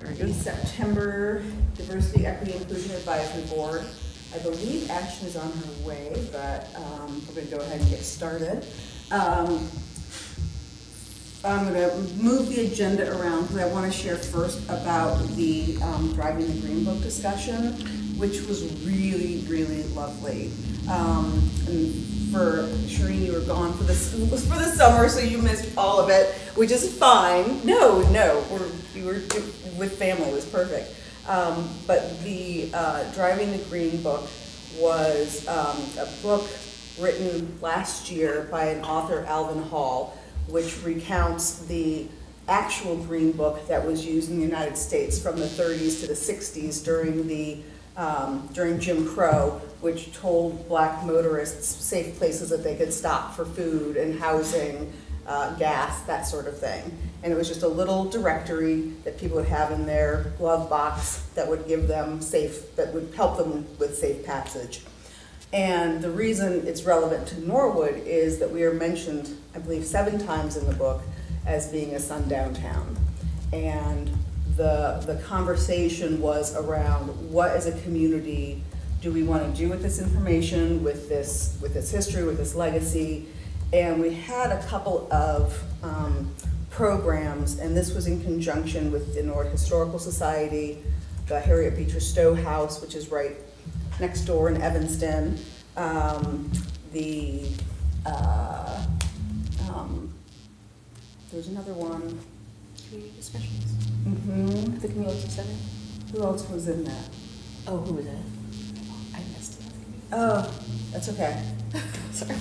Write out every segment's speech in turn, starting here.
Very the good. September Diversity, Equity, Inclusion Advisory Board. I believe action is on her way, but we're going to go ahead and get started. I'm going to move the agenda around because I want to share first about the Driving the Green Book discussion, which was really, really lovely. And for Shireen, you were gone for the summer, so you missed all of it, which is fine. No, you were with family. It was perfect. But the Driving the Green Book was a book written last year by an author, Alvin Hall, which recounts the actual Green Book that was used in the United States from the 30s to the 60s during Jim Crow, which told black motorists safe places that they could stop for food and housing, gas, that sort of thing. And it was just a little directory that people would have in their glove box that would give them that would help them with safe passage. And the reason it's relevant to Norwood is that we are mentioned, I believe, 7 times in the book as being a sundown town. And the conversation was around what as a community do we want to do with this information, with this history, with this legacy. And we had a couple of programs, and this was in conjunction with the Norwood Historical Society, the Harriet Beecher Stowe House, which is right next door in Evanston. There's another one. Community discussions. Mm-hmm. The community center. Who else was in that? Oh, who was that? I missed it. Oh, that's okay. Sorry.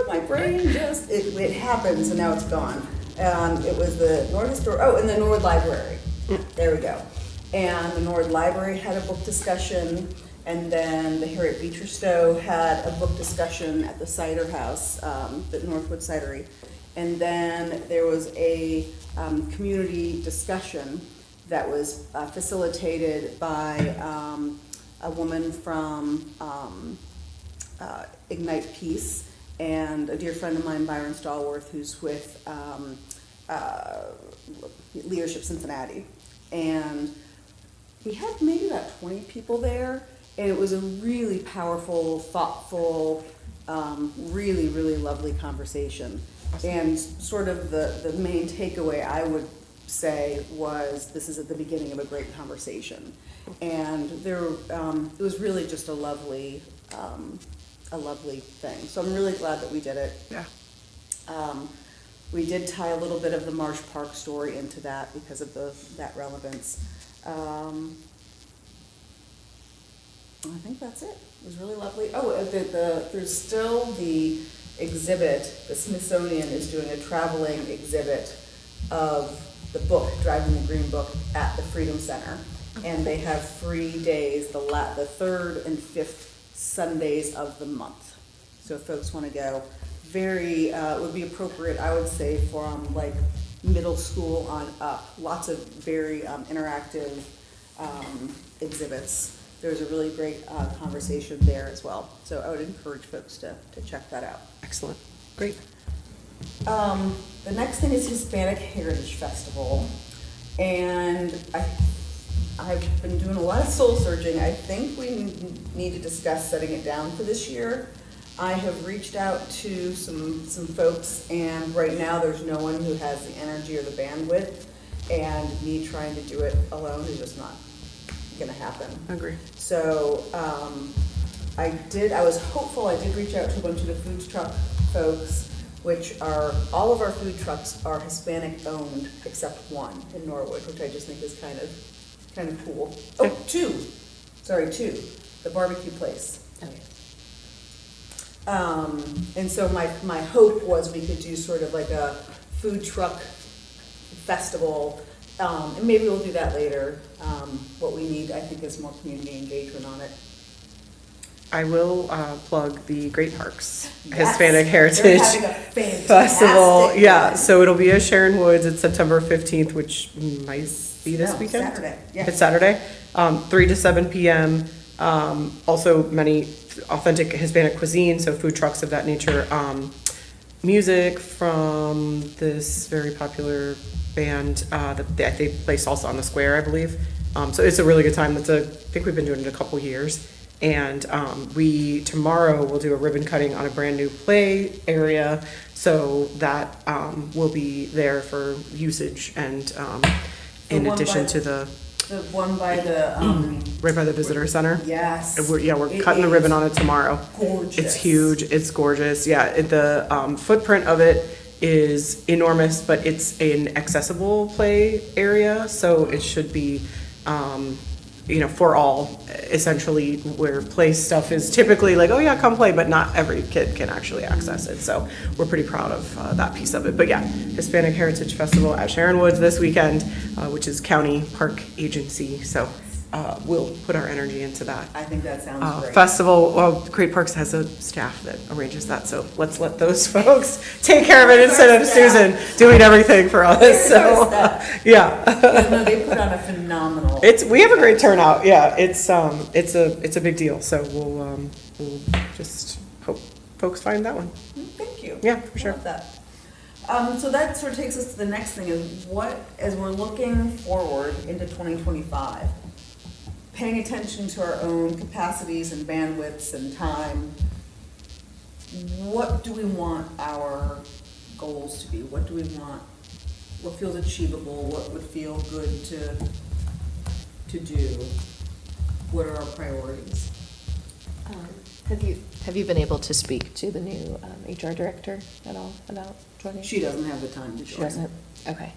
My brain just, it happens and now it's gone. It was the and the Norwood Library. There we go. And the Norwood Library had a book discussion, and then the Harriet Beecher Stowe had a book discussion at the Cider House, the Northwood Cidery. And then there was a community discussion that was facilitated by a woman from Ignite Peace and a dear friend of mine, Byron Stallworth, who's with Leadership Cincinnati. And we had maybe about 20 people there, and it was a really powerful, thoughtful, really, really lovely conversation. And sort of the main takeaway I would say was this is at the beginning of a great conversation. And it was really just a lovely thing. So I'm really glad that we did it. Yeah. We did tie a little bit of the Marsh Park story into that because of that relevance. I think that's it. It was really lovely. Oh, there's still the exhibit. The Smithsonian is doing a traveling exhibit of the book, Driving the Green Book, at the Freedom Center. And they have free days, the 3rd and 5th Sundays of the month. So if folks want to go, it would be appropriate, I would say, from like middle school on up. Lots of very interactive exhibits. There's a really great conversation there as well. So I would encourage folks to check that out. Excellent. Great. The next thing is Hispanic Heritage Festival. And I've been doing a lot of soul searching. I think we need to discuss setting it down for this year. I have reached out to some folks, and right now there's no one who has the energy or the bandwidth, and me trying to do it alone is just not gonna happen. Agree. So I was hopeful. I did reach out to a bunch of the food truck folks, which are, all of our food trucks are Hispanic owned except one in Norwood, which I just think is kind of cool. Oh, 2. Sorry, 2. The barbecue place. Okay. And so my hope was we could do sort of like a food truck festival, and maybe we'll do that later. What we need, I think, is more community engagement on it. I will plug the Great Parks Yes, Hispanic they're Heritage having a fantastic Festival. Yeah, event. so it'll be at Sharon Woods. It's September 15th, which might be this No, weekend. Saturday. Yeah. It's Saturday, 3 to 7 p.m. Also many authentic Hispanic cuisine, so food trucks of that nature. music from this very popular band that they play salsa on the square, I believe. So it's a really good time. I think we've been doing it a couple years. And we tomorrow will do a ribbon cutting on a brand new play area, so that will be there for usage and in one addition by- to the The one by the, right by the visitor center. yes. And we're It cutting the is ribbon on it tomorrow. Gorgeous. It's huge. It's gorgeous. Yeah, the footprint of it is enormous, but it's an accessible play area, so it should be, for all, essentially, where play stuff is typically like, oh yeah, come play, but not every kid can actually access it. So we're pretty proud of that piece of it. But yeah, Hispanic Heritage Festival at Sharon Woods this weekend, which is County Park Agency. So we'll put our energy into that. I think that sounds great. Festival. Well, Great Parks has a staff that arranges that, so let's let those folks take care of it instead of Susan doing everything for us. So, yeah. No, they put on a phenomenal. We have a great turnout. Yeah, it's a big deal. So we'll just hope folks find that one. Thank you. Yeah, for sure. Love that. So that sort of takes us to the next thing is as we're looking forward into 2025, paying attention to our own capacities and bandwidths and time, what do we want our goals to be? What do we want? What feels achievable? What would feel good to do? What are our priorities? Have you been able to speak to the new HR director at all about joining? She doesn't have the time to join. She doesn't? Okay.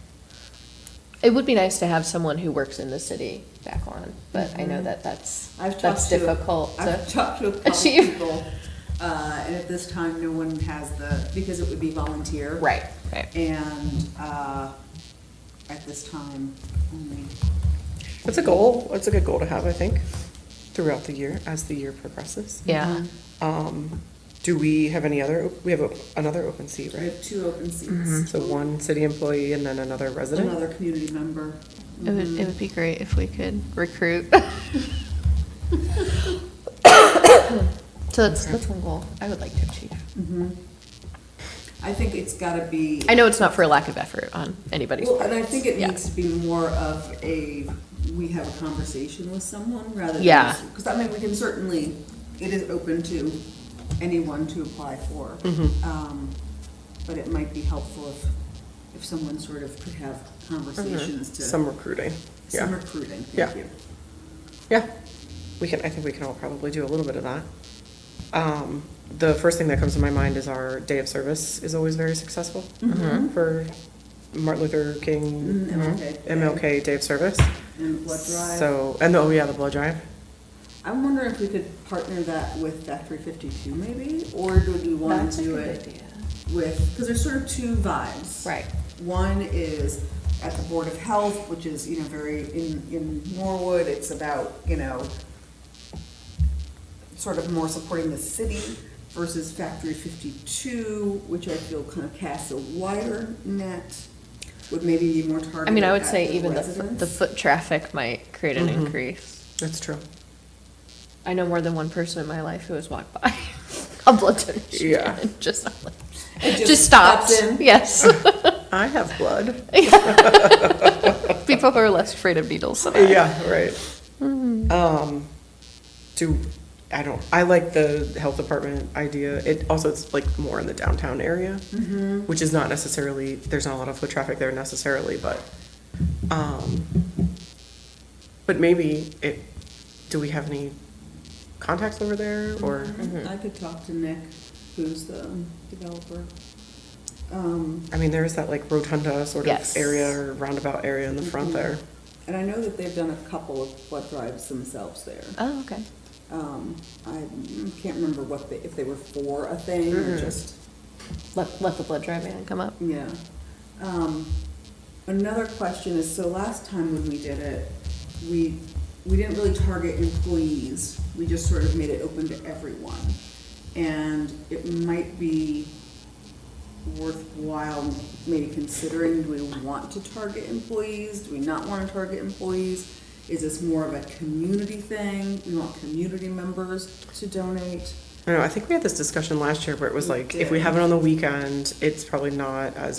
It would be nice to have someone who works in the city back on, but I know that that's difficult I've to talked to a couple achieve. people, and at this time, no one has because it would be volunteer. Right. And, at this time, only. It's a goal. It's a good goal to have, I think, throughout the year as the year progresses. Yeah. Do we have any other? We have another open seat, We right? have 2 open seats. So one city employee and then another resident. Another community member. It would be great if we could recruit. So that's one goal I would like to achieve. Mhm. I think it's gotta be. I know it's not for a lack of effort on anybody's Well, part. and I think it Yeah. needs to be more of we have a conversation with someone rather than. Yeah. Because, I mean, we can certainly, it is open to anyone to apply for. But it might be helpful if someone sort of could have conversations to. Some recruiting. Some Yeah. recruiting, Yeah. thank you. Yeah. I think we can all probably do a little bit of that. The first thing that comes to my mind is our day of service is always very successful for Martin Luther King MLK Day of Service. And blood drive. So, and the blood drive. I'm wondering if we could partner that with Factory 52 maybe, or do we want That's to a do good it idea. because there's sort of 2 vibes. Right. One is at the Board of Health, which is, very, in Norwood, it's about, sort of more supporting the city versus Factory 52, which I feel kind of casts a wider net, would maybe be more targeted I mean, I would at say the even the residents. foot traffic might create an increase. That's true. I know more than one person in my life who has walked by a blood donation. Yeah. And just It just stopped. stops in. Yes. I have blood. People who are less afraid of needles than I. Yeah, right. I like the health department idea. It's like more in the downtown area, which is not necessarily, there's not a lot of foot traffic there necessarily, but maybe do we have any contacts over there or? I could talk to Nick, who's the developer. I mean, there is that like rotunda sort Yes. of area or roundabout area in the front there. And I know that they've done a couple of blood drives themselves there. Oh, okay. I can't remember if they were for a thing or just, Let the blood drive man come up. yeah. Another question is, so last time when we did it, we didn't really target employees. We just sort of made it open to everyone. And it might be worthwhile maybe considering, do we want to target employees? Do we not want to target employees? Is this more of a community thing? We want community members to donate? I don't know, I think we had this discussion last year where it was like, if we have it on the weekend, it's probably not as,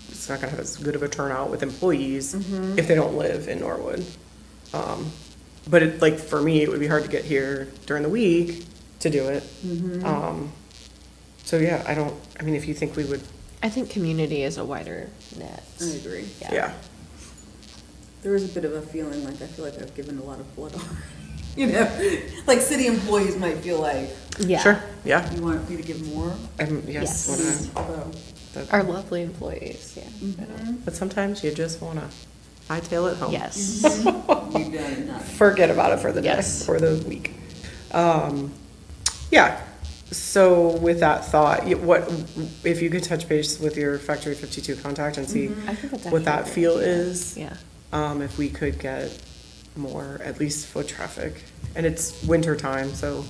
it's not gonna have as good of a turnout with employees if they don't live in Norwood. But it, like, for me, it would be hard to get here during the week to do it. So yeah, I mean, if you think we would, I think community is a wider net. I agree. yeah. There is a bit of a feeling like, I feel like I've given a lot of blood already. You know, like city employees might feel like, Yeah. Sure, yeah. you want me to give more? Yes, Yes. Although, Our lovely employees, yeah. but sometimes you just wanna hightail it home. Yes. we've done nothing. Forget about it for the day, Yes. for the week. Yeah, so with that thought, what, if you could touch base with your Factory 52 contact and see I think that's what that actually a feel good idea. is. Yeah. If we could get more, at least foot traffic. And it's winter time, so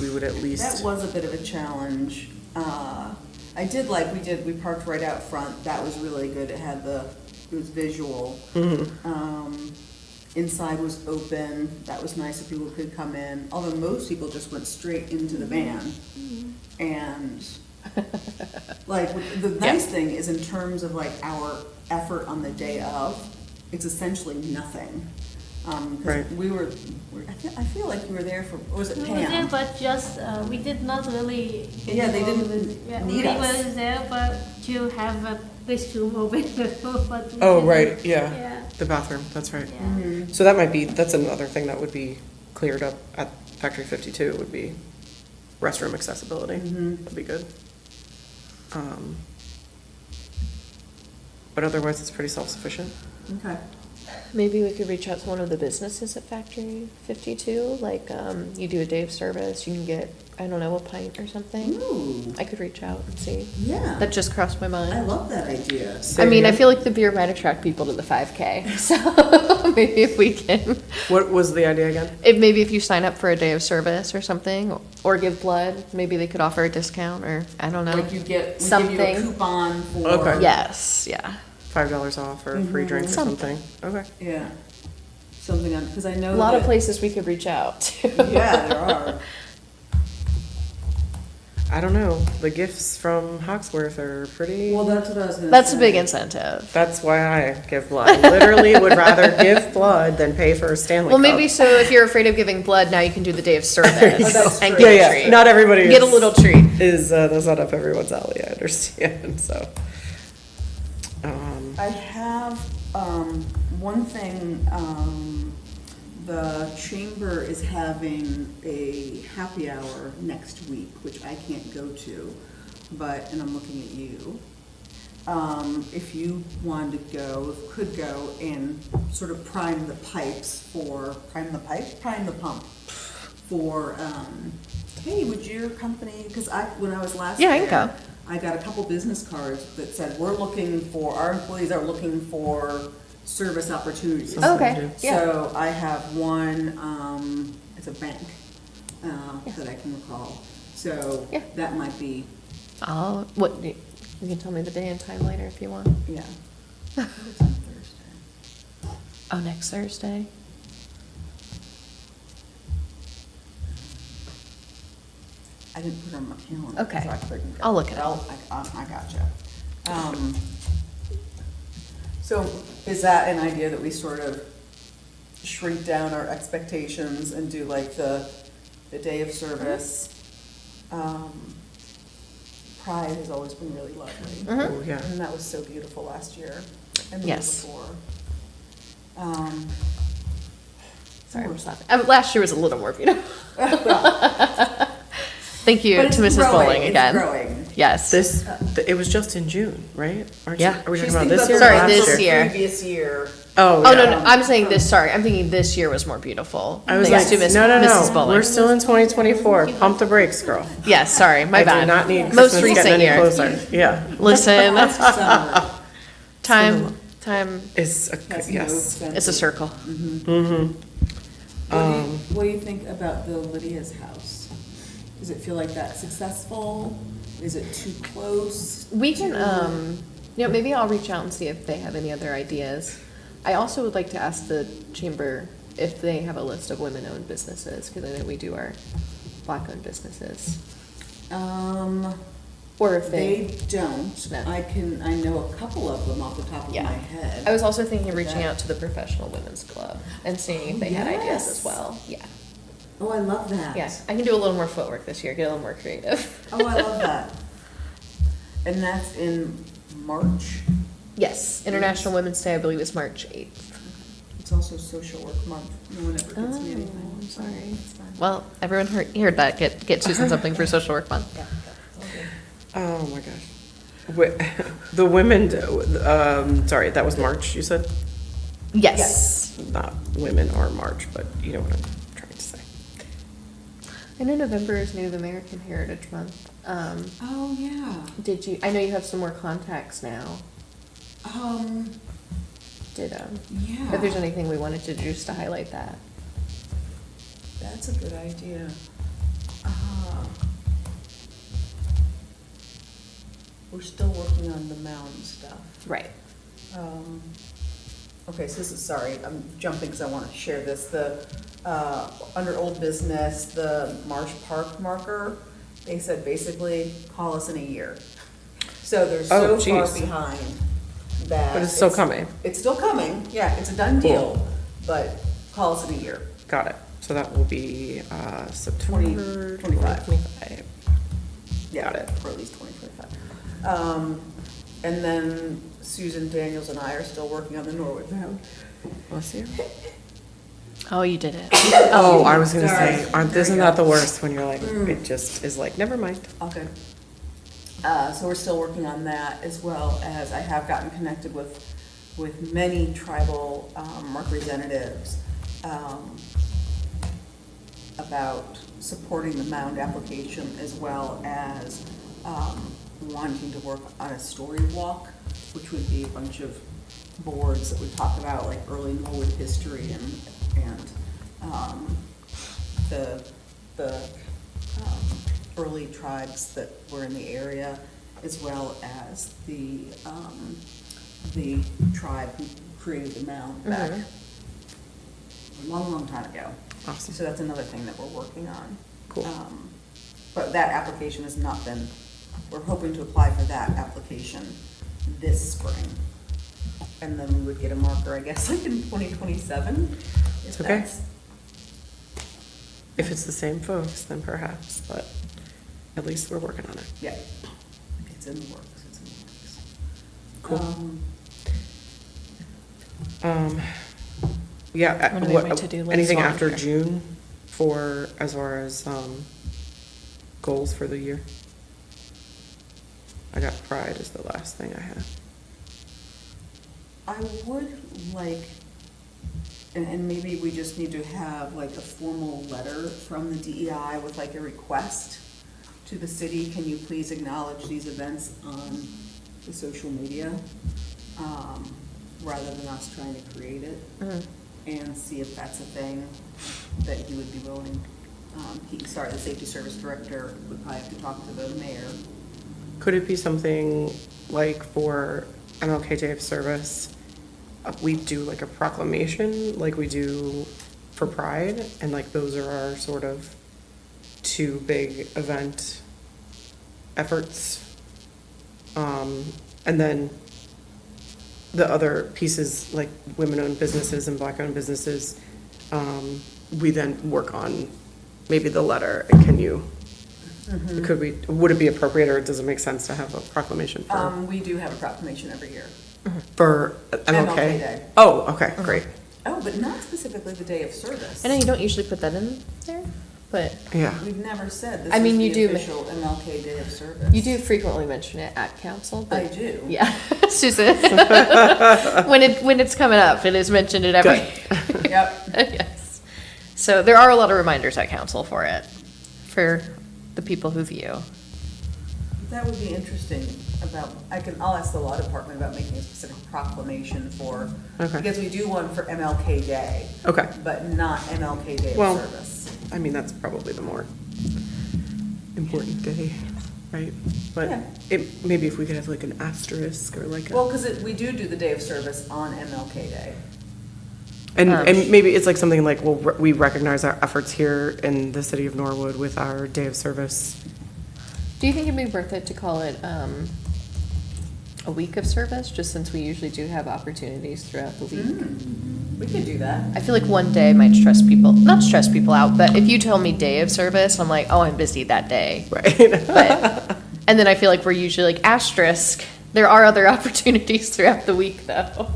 we would at That least, was a bit of a challenge. I did like, we parked right out front, that was really good, it was visual. Inside was open, that was nice if people could come in, although most people just went straight into the van. And, like, the nice thing is in terms of like our effort on the day of, it's essentially nothing. 'Cause Right. I feel like we were there for, or was it We were there, Pam? but just, we did not really. get Yeah, they involved didn't with- yeah, need we us. were there, but to have a restroom open. But we oh, didn't. right, yeah, Yeah, the bathroom, that's right. yeah. So that might be, that's another thing that would be cleared up at Factory 52 would be restroom accessibility. That'd be good. But otherwise, it's pretty self-sufficient. Okay. Maybe we could reach out to one of the businesses at Factory 52, like, you do a day of service, you can get, I don't know, a pint or something. Ooh, I could reach out and see. yeah. That just crossed my I mind. love that idea. I mean, I feel like the beer might attract people to the 5K, so maybe if we can, What was the idea again? maybe if you sign up for a day of service or something, or give blood, maybe they could offer a discount, or, I don't know. Like we give you a Something. coupon for. Okay. Yes, yeah. $5 off or a free drink or something? Okay. Yeah. Something on, because I know A lot of that- places we could reach out to. Yeah, there are. I don't know, the gifts from Hawksworth are pretty, Well, that's what I was gonna say. That's a big incentive. that's why I give blood. I literally would rather give blood than pay for a Stanley Well, Cup. maybe so if you're afraid of giving blood, now you can do the day of service that's and true. get Yeah, a treat. not everybody Get a is- little treat. that's not up everyone's alley, I understand, so. I have, one thing, the chamber is having a happy hour next week, which I can't go to, but, and I'm looking at you. If you wanted to go, could go and sort of prime the pump for, hey, would your company, because when I was last Yeah, there. I can go. I got a couple business cards that said, our employees are looking for service opportunities. Okay, yeah. So I have one, it's a bank, that I can recall. So Yeah. that might be, You can tell me the day and time later if you want. yeah. It's on Thursday. Oh, next Thursday? I didn't put it on my calendar. Okay. So I couldn't go. I'll look it up. I gotcha. So is that an idea that we sort of shrink down our expectations and do like the day of service? Pride has always been really lovely. Oh, yeah. And that was so beautiful last year and the year Yes. before. Sorry, I'm stopping. Last year was a little more beautiful. Thank you But it's to Mrs. growing, Bowling it's again. growing. Yes. It was just in June, right? Aren't you- Yeah. Are we She's talking about thinking this year? or Sorry, last this year. Previous year. Oh, Oh, yeah. no, I'm saying this, sorry, I'm thinking this year was more beautiful. I was Thanks like, to no, Mrs. no, Bowling. we're still in 2024. Pump the brakes, girl. Yes, sorry, my I bad. do not need Most Christmas recent getting any year. closer. Yeah. Listen, Summer. time, It's, That's no yes. expensive. it's a circle. What do you think about the Lydia's house? Does it feel like that's successful? Is it too close? We can, maybe I'll reach out and see if they have any other ideas. I also would like to ask the chamber if they have a list of women-owned businesses, because I know we do our Black-owned businesses? Or if They don't. No. I know a couple of them off the top of Yeah. my head. I was also thinking of But reaching that- out to the Professional Women's Club and seeing if Oh, they had ideas yes. as well. Yeah. Oh, I love that. Yeah, I can do a little more footwork this year, get a little more creative. Oh, I love that. And that's in March. Yes, International Women's Day, I believe, is March 8th. It's also Social Work Month. No one ever gets me anything. Oh, I'm sorry. It's fine. Well, everyone heard that. Get Susan something for Social Work Month. Yeah, it's all good. Oh, my gosh. The women, sorry, that was March, you said? Yes. Not women or March, but you know what I'm trying to say. I know November is Native American Heritage Month. Oh, yeah. I know you have some more contacts now. Yeah. If there's anything we wanted to do just to highlight that. That's a good idea. We're still working on the mound stuff. Right. Okay, so this is, sorry, I'm jumping because I want to share this. Under old business, the Marsh Park marker, they said basically, call us in a year. So they're Oh, so far geez. behind that. But it's still coming. It's still coming, yeah, it's a done Cool. deal, but call us in a year. Got it. So that will be September 2025. 2025. Yeah, Got it. for at least 2025. And then Susan Daniels and I are still working on the Norwood mound. Bless you. Oh, you did it. Oh, I was gonna say, Sorry. isn't that the worst when you're like, it just is like, never mind. Okay. So we're still working on that, as well as I have gotten connected with many tribal representatives about supporting the mound application, as well as wanting to work on a story walk, which would be a bunch of boards that would talk about like early Norwood history and the early tribes that were in the area, as well as the tribe who created the mound back a long, long time ago. Awesome. So that's another thing that we're working on. Cool. But that application has not been, we're hoping to apply for that application this spring. And then we would get a marker, I guess, like in 2027. It's okay. If it's the same folks, then perhaps, but at least we're working on it. Yeah, it's in the works, it's in the works. Cool. Yeah, What do we have on my to-do list anything while I'm after here? June for, as far as, goals for the year? I got Pride is the last thing I have. I would like, and maybe we just need to have like a formal letter from the DEI with like a request to the city, can you please acknowledge these events on the social media? Rather than us trying to create it, and see if that's a thing that he would be willing. The safety service director would probably have to talk to the mayor. Could it be something like for MLK Day of Service, we do like a proclamation like we do for Pride, and like those are our sort of two big event efforts. And then the other pieces, like women-owned businesses and Black-owned businesses, we then work on maybe the letter. And can you, would it be appropriate, or does it make sense to have a proclamation for We do have a proclamation every year. MLK? MLK Day. Oh, okay, great. Oh, but not specifically the day of service. I know you don't usually put that in there, but Yeah. We've never said this I mean, is you the do official MLK Day of service. you do frequently mention it at council. But I do. Yeah, Susan. when it's coming up, it is mentioned at every. Yep. Yes. So there are a lot of reminders at council for it, for the people who view. That would be interesting I'll ask the law department about making a specific proclamation for, Okay. because we do one for MLK Day. Okay. But not MLK Day of Well, service. I mean, that's probably the more important day, right? But Yeah. maybe if we could have like an asterisk or like Well, because we do the day of service on MLK Day. And maybe it's like something like, well, we recognize our efforts here in the city of Norwood with our day of service. Do you think it'd be worth it to call it a week of service, just since we usually do have opportunities throughout the week? We could do that. I feel like one day might not stress people out, but if you tell me day of service, I'm like, oh, I'm busy that day. Right. But, and then I feel like we're usually like asterisk. There are other opportunities throughout the week, though.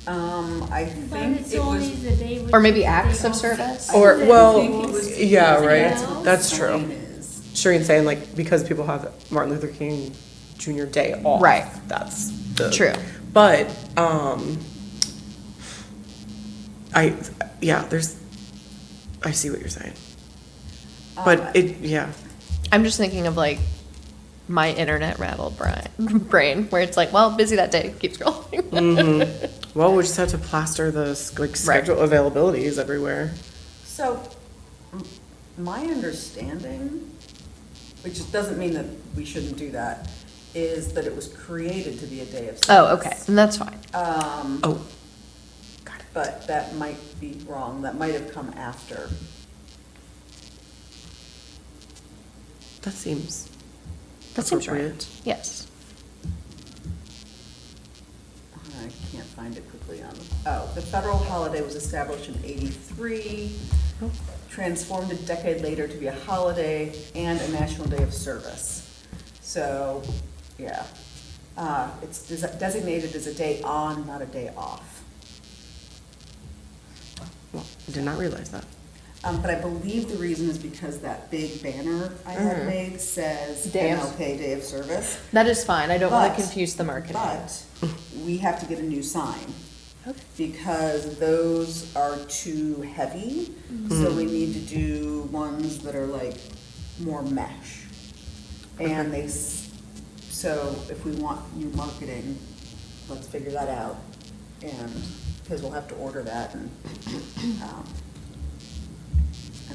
I But think it's it only was. the day. Or maybe which is the acts day of off. service. Or, well, think it was yeah, something right. else. That's Sign true. is. Shireen saying like, because people have Martin Luther King Jr. Day off. Right. That's the. True. But, I see what you're saying. But I'm just thinking of like my internet rattled brain, where it's like, well, busy that day, keep scrolling. Well, we just have to plaster the like schedule availabilities everywhere. So, my understanding, which doesn't mean that we shouldn't do that, is that it was created to be a day of service. Oh, okay, and that's fine. Oh, got it. But that might be wrong. That might have come after. That seems That seems right. appropriate. Yes. I can't find it quickly on, the federal holiday was established in '83, transformed a decade later to be a holiday and a national day of service. So, yeah, it's designated as a day on, not a day off. Well, I did not realize that. But I believe the reason is because that big banner I had made says Day of- MLK Day of Service. That is fine, I don't want But- to confuse the marketing. But we have to get a new sign Okay. because those are too heavy. So we need to do ones that are like more mesh. And so if we want new marketing, let's figure that out. And, because we'll have to order that and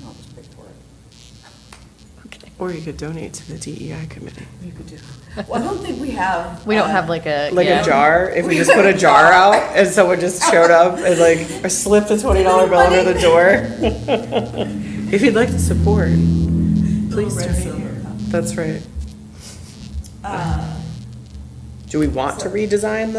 I'll just pay for it. Okay. Or you could donate to the DEI committee. You could do. Well, I don't think we have. We don't have like a. Like yeah. a jar, if we just put a jar out and someone just showed up and like, or slipped a $20 bill under the door. If you'd like to support, please Red donate silver here. cup. That's right. Do we want to redesign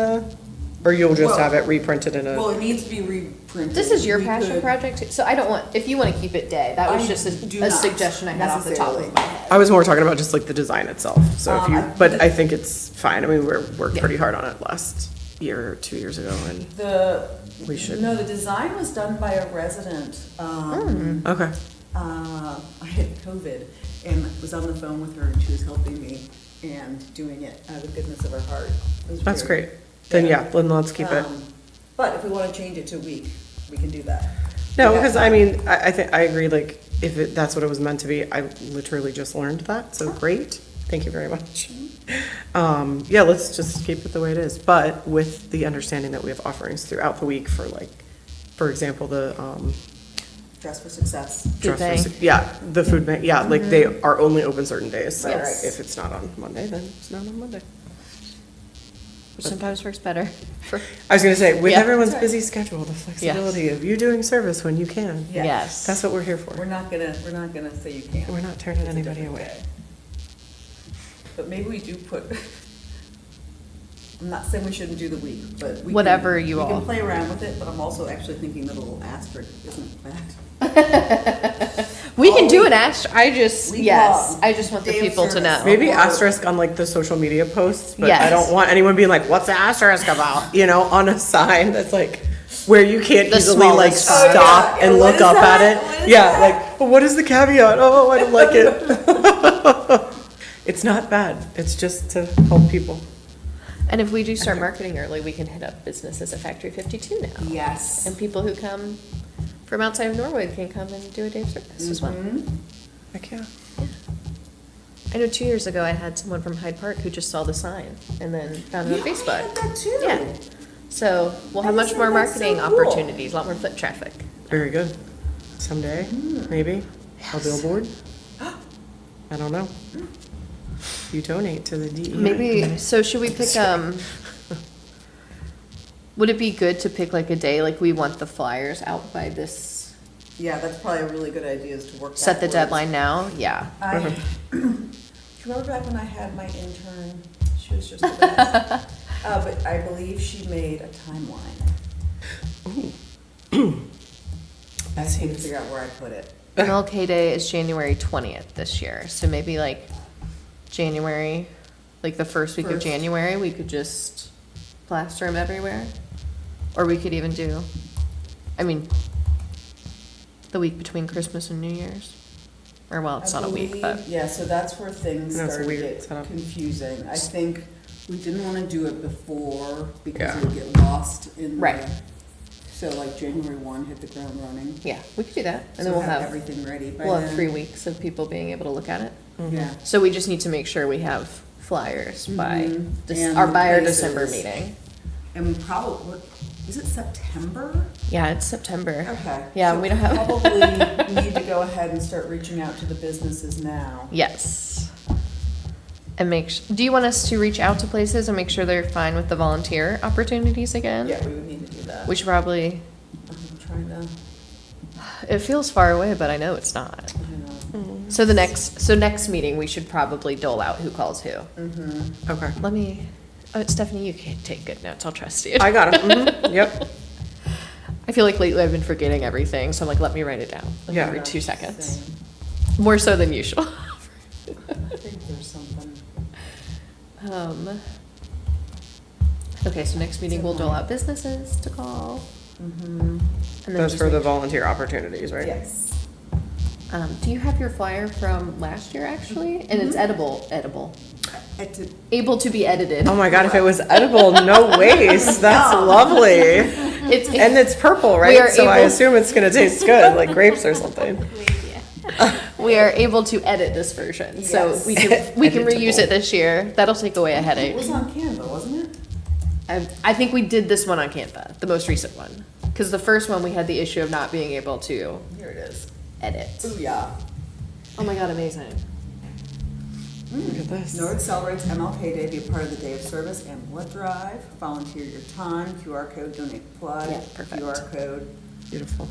or you'll just Well- have it reprinted in Well, a? it needs to be reprinted. This is your We passion could- project, so I don't want, if you want to keep it day, that was I just do a not suggestion I had off the top of necessarily. my head. I was more talking about just like the design itself, so if you, I- but I think it's fine. I mean, we worked Yeah. pretty hard on it last year or 2 years ago and we should. No, the design was done by a resident. Okay. I had COVID and was on the phone with her and she was helping me and doing it out of the goodness of her heart. It was That's very- great. Then yeah, then let's keep it. But if we want to change it to a week, we can do that. No, Yeah. because I mean, I think, I agree, like, if that's what it was meant to be, I literally just learned that, so great. Thank you very much. Yeah, let's just keep it the way it is, but with the understanding that we have offerings throughout the week for like, for example, the, Dress for Success. Food dress for, bank. yeah, the food bank, yeah, like they are only open certain days, so Yes. if it's not on Monday, then it's not on Monday. Which sometimes works better for, I was gonna say, with Yeah. everyone's That's right. busy schedule, the flexibility of you doing service when you can, Yeah. yes. that's what we're here We're for. not gonna say you can't. We're not turning It's a anybody different away. way. But maybe we do put, I'm not saying we shouldn't do the week, but we Whatever can, you we all- can play around with it, but I'm also actually thinking the little asterisk isn't bad. We can Oh, do we- an I just, we yes, love I just want the day of people to service. know. Maybe Or- asterisk on like the social media posts, but I Yes. don't want anyone being like, what's the asterisk about? You know, on a sign that's like, where you can't The easily like smallest font. stop Oh, yeah. and What look is up that? at What it. is Yeah, that? like, well, what is the caveat? Oh, I don't like it. It's not bad. It's just to help people. And if we do start marketing early, we can hit up businesses at Factory 52 now. Yes. And people who come from outside of Norwood can come and do a day of service as well. Heck yeah. I know 2 years ago I had someone from Hyde Park who just saw the sign and then found it on Yeah, I Facebook. had that too. Yeah. So we'll have I much just more think that's so marketing cool. opportunities, a lot more foot traffic. Very good. Someday, maybe, a billboard. I don't know. You donate to the DEI. Maybe, committee. so should we pick, Would it be good to pick like a day, like we want the flyers out by this, Yeah, that's probably a really good idea, is to work set the backwards. deadline now? Yeah. I, do you remember back when I had my intern? She was just the best. But I believe she made a timeline. I just need to figure out where I put it. MLK Day is January 20th this year, so maybe like January, like the first week of First. January, we could just plaster them everywhere. Or we could even do, I mean, the week between Christmas and New Year's. Or well, it's I not a week, believe- but Yeah, so that's where things That's started to weird get setup. confusing. I think we didn't wanna do it before because Yeah. it would get lost in the. Right. So like January 1, hit the ground running. yeah, we could do that. And So then we'll have, everything ready by we'll have then. 3 weeks of people being able to look at it. Yeah. So we just need to make sure we have flyers by, Mhm. Dec- And or the by our places. December meeting. And we probably, is it September? Yeah, it's September. Okay. Yeah, So we don't have. Probably need to go ahead and start reaching out to the businesses now. Yes. And do you want us to reach out to places and make sure they're fine with the volunteer opportunities again? Yeah, we would need to do that. We should probably, I'm trying to, it feels far away, but I know it's not. I know. So next meeting, we should probably dole out who calls who. Mm-hmm. Okay. Let me, Stephanie, you can take good notes, I'll trust you. I got it. Yep. I feel like lately I've been forgetting everything, so I'm like, let me write it down, like Yeah. every 2 seconds. Same. More so than usual. I think there's something. Okay, so next meeting we'll dole out businesses to call. Mm-hmm. And then That's just for the make- volunteer opportunities, right? Yes. Do you have your flyer from last year, actually? And it's edible, It did- able to be edited. Oh my god, if it was edible, no waste. That's lovely. It's, And it's purple, We are right? So I able- assume it's gonna taste good, like grapes or something. we are able to edit this version, so Yes. we can reuse it this year. That'll take away a It headache. was on Canva, wasn't it? I think we did this one on Canva, the most recent one, because the first one we had the issue of not being able to Here it is. edit. Ooh, yeah. Oh my god, amazing! Look at this. Norwood celebrates MLK Day, be a part of the day of service and blood drive. Volunteer your time, QR code, donate blood. Yeah, perfect. QR code. Beautiful.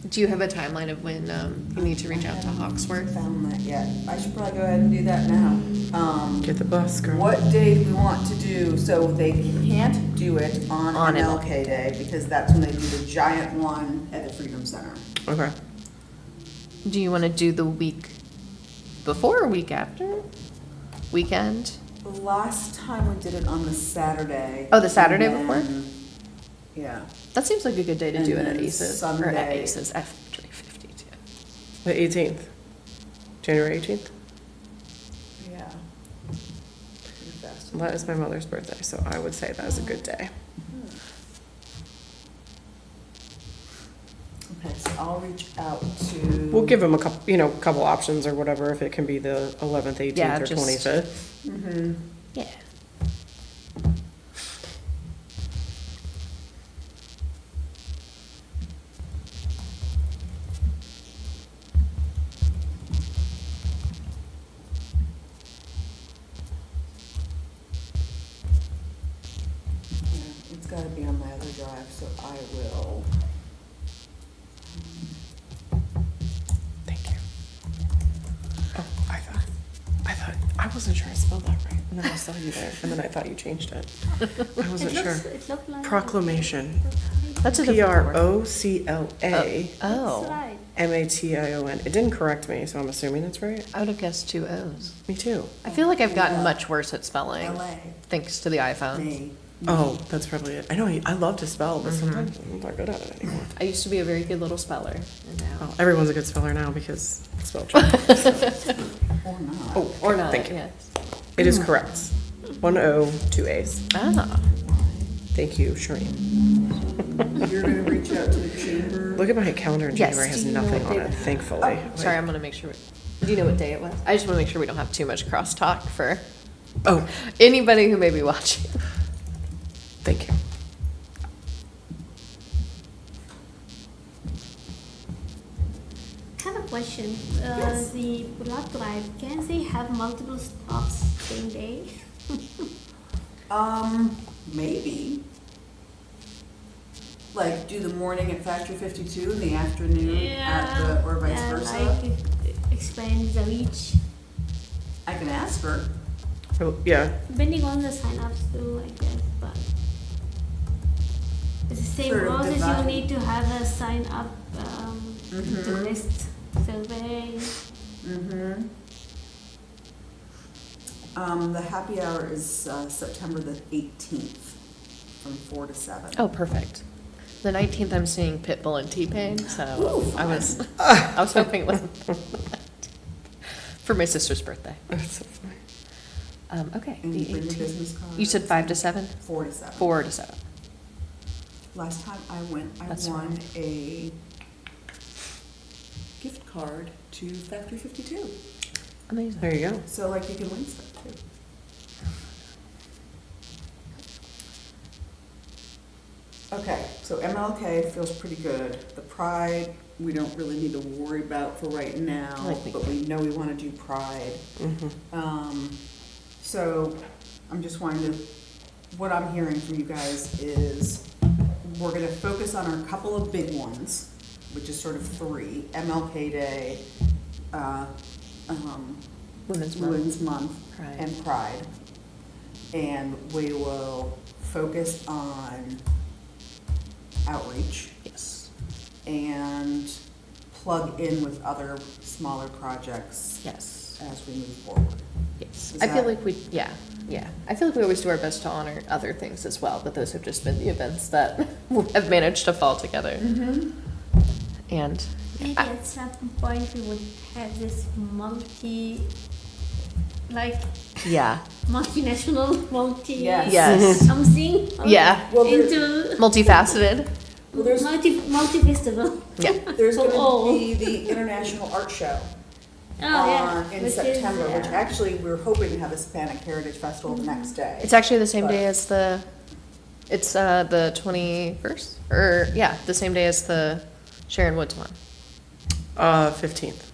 Do you have a timeline of when you need to reach out to I Hawksworth? haven't found that yet. I should probably go ahead and do that now. Get the bus, girl. What day do we want to do? So they can't do it on On MLK Day because that's when they do the giant one at the Freedom Center. Okay. Do you want to do the week before or week after? Weekend? The last time we did it on the Saturday. Oh, the Saturday and before? then- Yeah. That seems like a good day to And do it at then Aces, or at Sunday. Aces, Factory 52. The 18th. January 18th. Yeah. Pretty fast. That is my mother's birthday, so I would say that is a good day. Okay, so I'll reach out to. We'll give them a couple options or whatever, if it can be the 11th, 18th, Yeah, or just- 25th. Mhm. Yeah. Yeah, it's gotta be on my other drive, so I will. Thank you. Oh, I wasn't sure I spelled that right, and then I saw you there, and then I thought you changed it. I wasn't sure. It looks like. Proclamation. That's a different word. Proclaation. Oh, Right. MATION. It didn't correct me, so I'm assuming it's right. I would have guessed 2 O's. Me too. I feel like I've gotten much worse at spelling, LA. thanks to the iPhone. Me. Oh, that's probably it. I know I love to spell, but sometimes I'm not good at it anymore. I used to be a very good little speller, and now. Well, everyone's a good speller now because spell check. Or not. Oh, Or not, thank you. yes. It is correct. 1 O, 2 A's. Ah, Thank you, Shireen. You're gonna reach out to the chamber. Look at my calendar in Yes, January. It has do you know nothing what on day it, that- thankfully. sorry, I'm gonna make sure. Do you know what day it was? I just wanna make sure we don't have too much crosstalk for Oh, anybody who may be watching. thank you. I have a question. Yes. The blood drive, can they have multiple stops same day? Maybe. Like, do the morning at Factory 52 and the afternoon at the, or vice versa? like expand the reach. I can ask her. Oh, yeah, Depending on the sign-ups too, I guess, but it's the same Sort of process. divide. You need to have a sign-up to Mhm. list survey. Mm-hmm. The happy hour is September the 18th from 4 to 7. Oh, perfect. The 19th, I'm seeing Pitbull and T-Pain, so Ooh, I was hoping it was for my sister's birthday. that's so funny. Okay, And the you bring your 18th. business card. You said 5 to 7? 4 to 7. 4 to 7. Last time I went, I That's won right. a gift card to Factory 52. Amazing. There you go. So like you can win stuff too. Okay, so MLK feels pretty good. The Pride, we don't really need to worry about for right now, I think- but we know we want to do Pride. So I'm just wanting to, what I'm hearing from you guys is we're gonna focus on our couple of big ones, which is sort of 3, MLK Day, Women's Month. Women's Month, Pride. and Pride. And we will focus on outreach Yes. and plug in with other smaller projects Yes. as we move forward. Yes. Is I feel that- like we, yeah. I feel like we always do our best to honor other things as well, but those have just been the events that have managed to fall together. And Maybe I- at some point we would have this yeah. multinational, multi. Yes. Yes. Something. Yeah. Well, there- into Multifaceted. Well, there's, multi festival. Yeah. there's So gonna all. be the International Art Show Oh yeah. in which September, is, which actually we're hoping to have a Hispanic Heritage Festival the next day. It's actually the same But- day as it's the 21st? Or, yeah, the same day as the Sharon Woods one. 15th.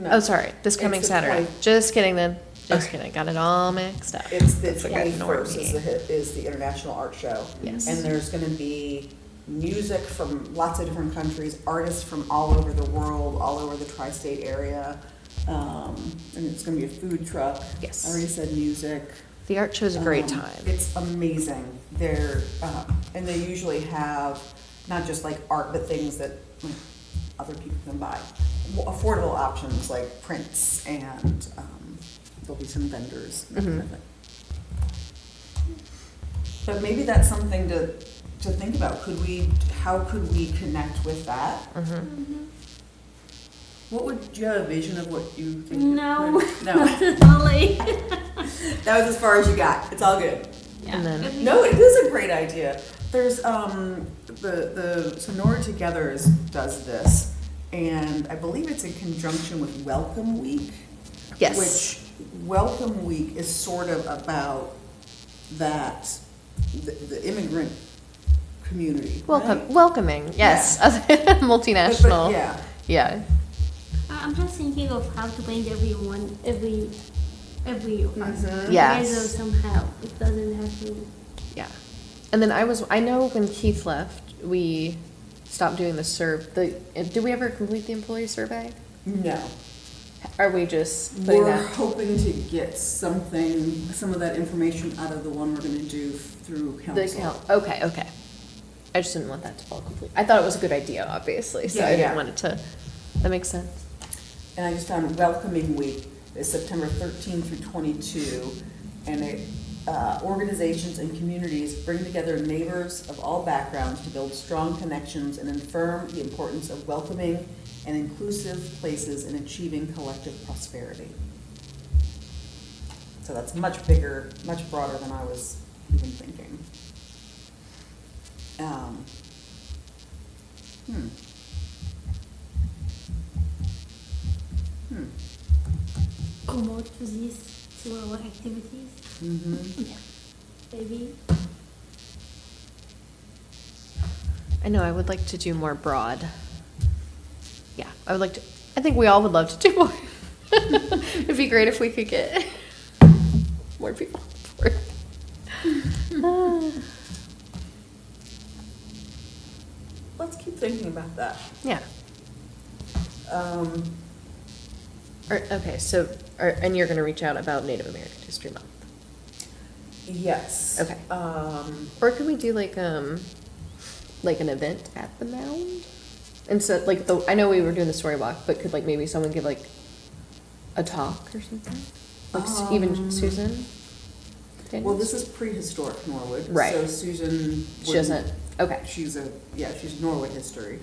No. Oh, sorry, this It's coming the Saturday. 20 Just kidding then. Just kidding, got it all mixed up. It's the That's okay. 21st is the International Art Show. Yes. And there's gonna be music from lots of different countries, artists from all over the world, all over the tri-state area. And it's gonna be a food truck. Yes. I already said music. The art show's a great Um, time. It's amazing. They're, and they usually have not just like art, but things that like, other people can buy. Affordable options like prints and, there'll be some vendors, that kind of thing. But maybe that's something to think about. How could we connect with that? What do you have a vision of what you think? it No. could- No, Only. that was as far as you got. It's all good. Yeah. And then- No, it is a great idea. There's, so Norwood Together does this, and I believe it's in conjunction with Welcome Week. Yes. Which, Welcome Week is sort of about the immigrant community, right? Welcoming, yes. Multinational. But yeah, Yeah. I'm just thinking of how to bring everyone, every person Yes. together somehow. It doesn't have to. Yeah. And then I know when Keith left, we stopped doing did we ever complete the employee survey? no. Are we just putting We're that? hoping to get some of that information out of the one we're gonna do through council. Okay. I just didn't want that to fall complete. I thought it was a good idea, obviously, so Yeah, I didn't yeah. want it to, that makes sense. And I just found Welcoming Week is September 13 through 22, and organizations and communities bring together neighbors of all backgrounds to build strong connections and affirm the importance of welcoming and inclusive places in achieving collective prosperity. So that's much bigger, much broader than I was even thinking. Promote to these to our activities, maybe. I know, I would like to do more broad. Yeah, I think we all would love to do more. It'd be great if we could get more people on board. thinking about that. Yeah. Um, Okay, so, and you're gonna reach out about Native American History Month? yes. Okay. Or could we do like an event at the mound? And so, like, I know we were doing the story walk, but could like maybe someone give like a talk or something? Like even Susan? Well, Daniels? this is prehistoric Norwood. Right. So Susan. She doesn't, okay. She's Norwood history.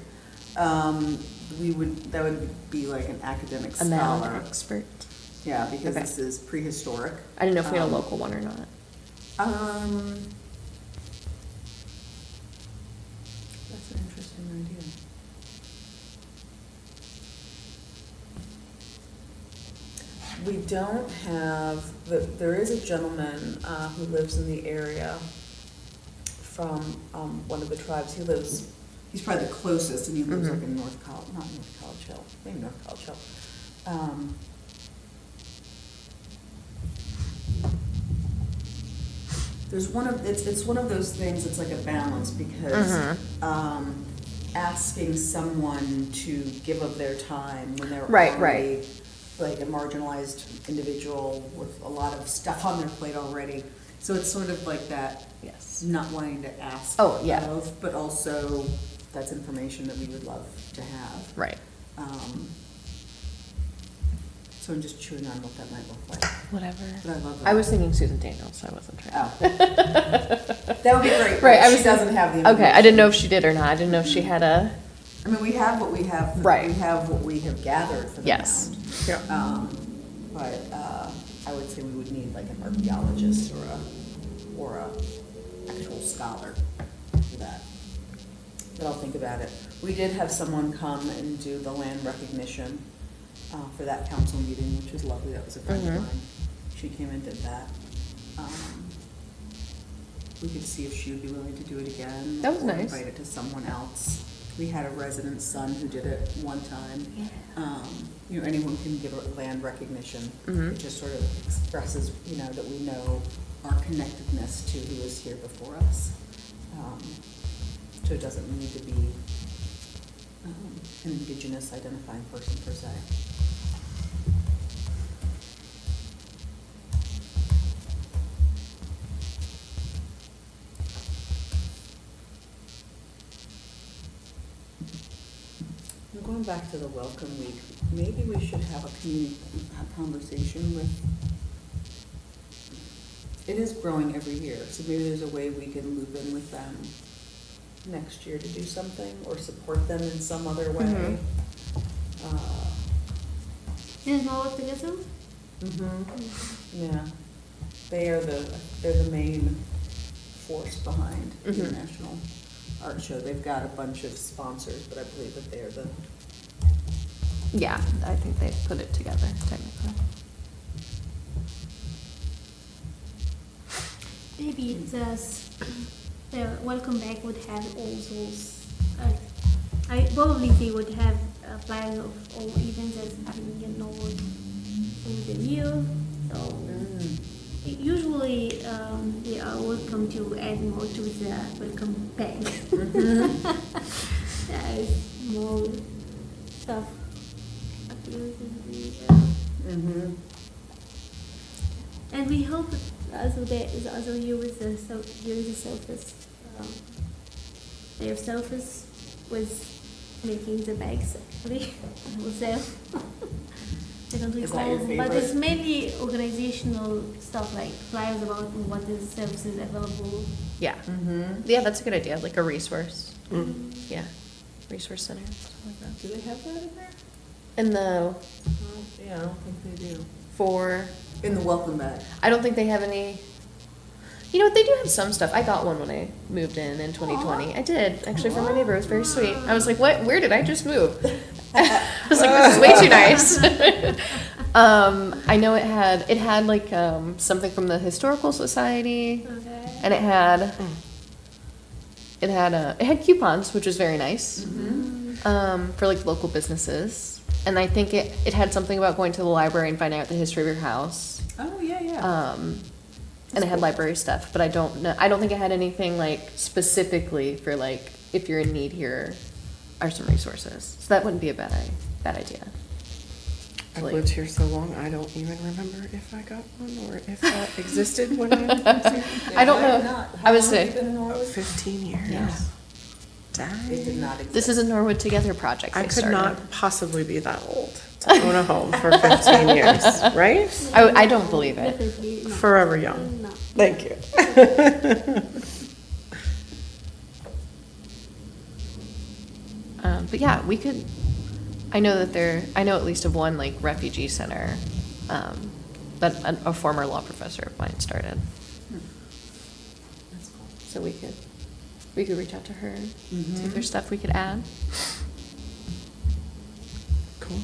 That would be like an academic A mound scholar. expert. Yeah, because Okay. this is prehistoric. I didn't know if we had a Um, local one or not. That's an interesting idea. We don't have, there is a gentleman who lives in the area from one of the tribes. He's probably the closest, and he lives like in not North College Hill, maybe North College Hill. It's one of those things, it's like a balance, because asking someone to give of their time when they're Right, already like a marginalized individual with a lot of stuff on their plate already. So it's sort of like that, Yes. not wanting to ask Oh, yeah. of, but also that's information that we would love to have. Right. So I'm just chewing on what that might look like. Whatever. But I love that. I was thinking Susan Daniels, so I wasn't trying. Oh. That would be great. Right, She doesn't have the Okay, I didn't know if she did or not. I didn't know if she had a, I mean, we have what we have. Right. We have what we have gathered for the Yes. mound. Yeah. But I would say we would need like an archaeologist or a actual scholar for that. But I'll think about it. We did have someone come and do the land recognition for that council meeting, which was lovely. That was a friend of Mhm. mine. She came and did that. We could see if she would be willing to do it again. That was or nice. invite it to someone else. We had a resident's son who did it one time. Anyone can give a land recognition. Mhm. It just sort of expresses, that we know our connectedness to who was here before us. So it doesn't need to be an indigenous identifying person per se. Going back to the welcome week, maybe we should have a conversation with, it is growing every year, so maybe there's a way we can loop in with them next year to do something, or support them in some other way. Mhm. There's no optimism? Yeah, they're the main force behind the Mhm. International Art Show. They've got a bunch of sponsors, but I believe that they're the, yeah, I think they put it together technically. Maybe the welcome back would have also, I probably they would have a plan of all events that's happening in Norwood through the year. So usually they are welcome to add more to the welcome back. There is more stuff appears in the and we hope also there is also here with during the surface, their surface was making the bags actually wholesale. I don't Is that recall, your but favorite? it's mainly organizational stuff like flyers about what is services available. Yeah. Yeah, that's a good idea, like a resource. Yeah, resource center, something like that. do they have that in there? And Yeah, I don't think they do. for, In the welcome bag. I don't think they have any, you know what, they do have some stuff. I got one when I moved in 2020. I did, actually, from my neighbor. It was very sweet. I was like, what, where did I just move? I was like, this is way too nice. I know it had like something from the Historical Society, Okay. and it had coupons, which was very nice, for like local businesses. And I think it had something about going to the library and finding out the history of your house. Oh, yeah. And it had library stuff, but I don't think it had anything like specifically for like if you're in need here. are some resources. So that wouldn't be a bad idea. I've Like- lived here so long, I don't even remember if I got one or if that existed when I lived here. I don't They might know. not. I How would long have say- you been in Norwood? 15 years. Yeah. It did Dang. not exist. This is a Norwood Together project. I they could started. not possibly be that old to own a home for 15 years, right? I don't believe it. Definitely not. Forever young. No. Thank you. But yeah, we could, I know at least of one like refugee center, that a former law professor of mine started. That's cool. So we could reach out to her, see Mhm. if there's stuff we could add. Cool.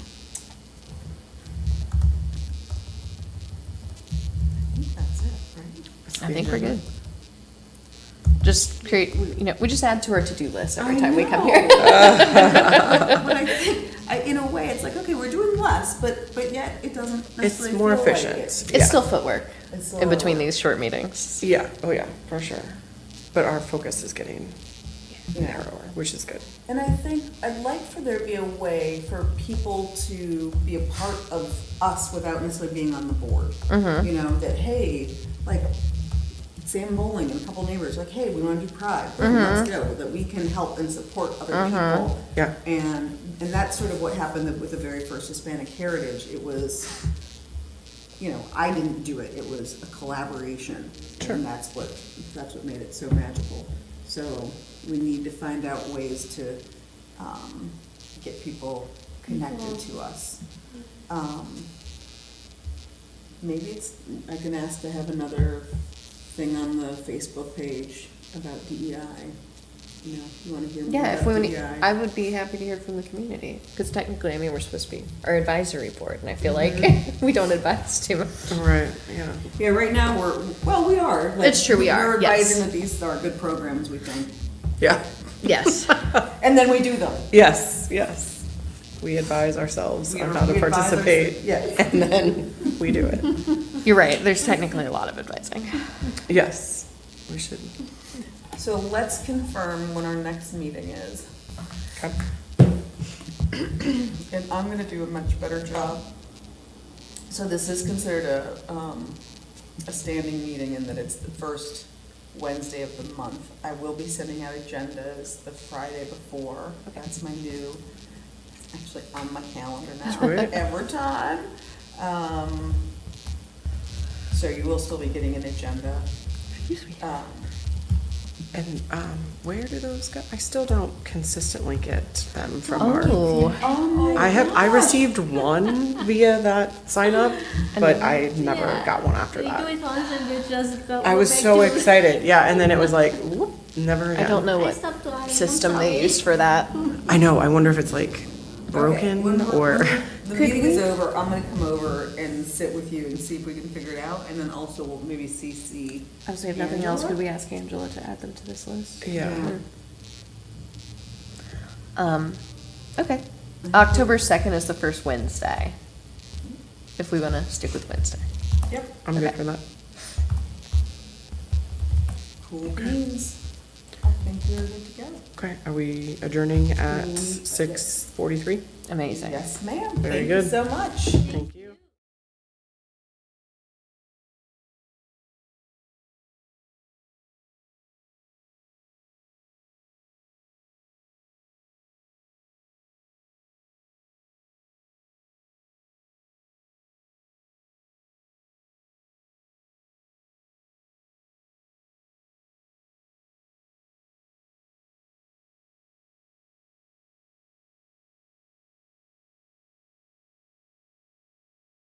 I think that's it, right? I think we're good. Just create, we just add to our to-do list every time we come here. But I think, in a way, it's like, okay, we're doing less, but yet it doesn't It's necessarily more feel like efficient. it. It's Yeah. still footwork It's still in between footwork. these short meetings. Yeah, oh yeah, for sure. But our focus is getting Yeah. narrower, which is good. And I think I'd like for there to be a way for people to be a part of us without necessarily being on the board. Mhm. You know, that, hey, like Sam Bowling and a couple neighbors, like, hey, we want to do Pride, let's go, that we can help and support other people. Yeah. And that's sort of what happened with the very first Hispanic Heritage. It was, I didn't do it, it was a collaboration. Sure. And that's what made it so magical. So we need to find out ways to get people connected to us. Maybe I can ask to have another thing on the Facebook page about DEI. You want to hear more Yeah, about if we want DEI? I would be happy to hear from the community, because technically, we're supposed to be our advisory board, and I feel like we don't advise too much. Right, yeah. Yeah, right now we are. Like, It's true, we are, We're yes. advising that these are good programs, we think. Yeah. Yes. And then we do them. Yes, yes. We advise ourselves on how to We advise participate. Yes. And then we do it. You're right, there's technically a lot of advising. Yes, we should. So let's confirm when our next meeting is. Okay. And I'm gonna do a much better job. So this is considered a standing meeting in that it's the first Wednesday of the month. I will be sending out agendas the Friday before. That's my new, actually on my calendar now, Sweet. every time. So you will still be getting an agenda. And where do those go? I still don't consistently get them from our. Oh, Oh my I gosh. received one via that sign up, but I never Yeah. got one after You do that. it once and you just go I was back so to- excited, yeah, and then it was like, whoop, never again. I don't know I what stopped trying, system I'm they sorry. used for that. I know, I wonder if it's like Okay, broken when or. the meeting is over, I'm gonna come over and sit with you and see if we can figure it out, and then also we'll maybe CC. I was saying, if nothing else, Angela? could we ask Angela to add them to this list? Yeah. Okay. October 2nd is the first Wednesday, if we want to stick with Wednesday. Yep. I'm good Okay. for that. Cool beans. I think we're good to go. Okay, are we adjourning at 6:43? Amazing. Yes, ma'am. Very Thank good. you so much. Thank you.